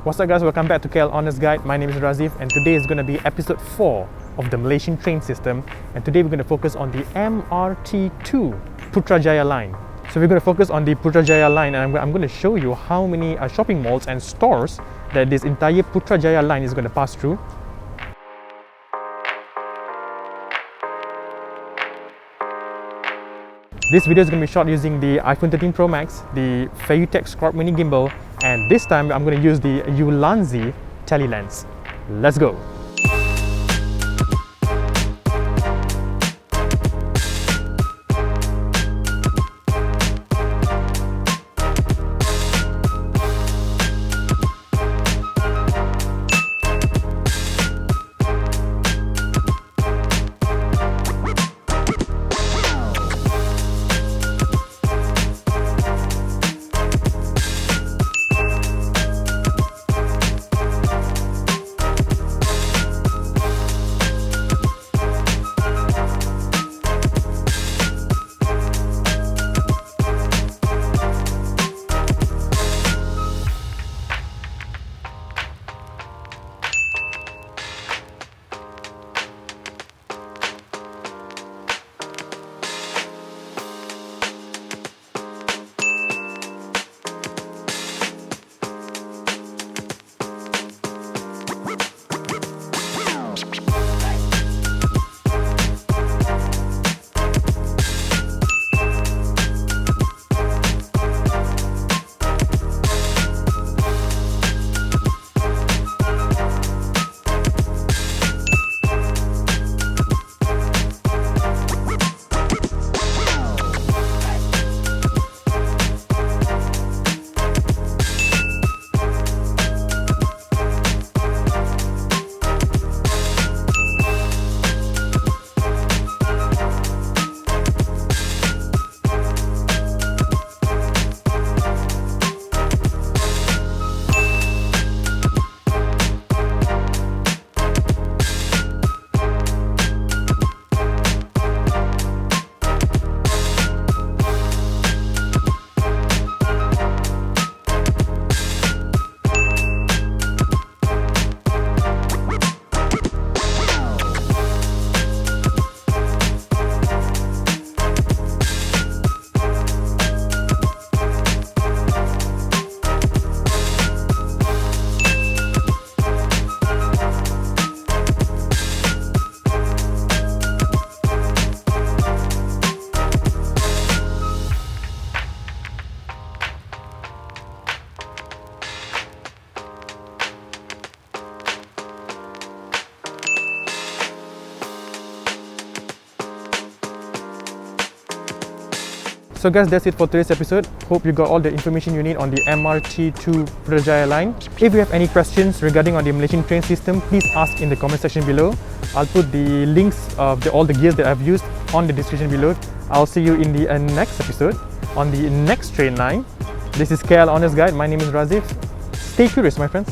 What's up guys, welcome back to KL Honest Guide. My name is Razif and today is going to be episode 4 of the Malaysian train system, and today we're going to focus on the MRT-2 PUTRAJAYA Line. So we're going to focus on the PUTRAJAYA Line, and I'm going to show you how many shopping malls and stores that this entire PUTRAJAYA Line is going to pass through. This video is going to be shot using the iPhone 13 Pro Max, the Feiyutech Scorp mini gimbal, and this time I'm going to use the ULANZI Tele lens. Let's go! So guys, that's it for today's episode. Hope you got all the information you need on the MRT-2 PUTRAJAYA Line. If you have any questions regarding on the Malaysian train system, please ask in the comment section below. I'll put the links of all the gears that I've used on the description below. I'll see you in the next episode on the next train line. This is KL Honest Guide. My name is Razif. Stay curious, my friends.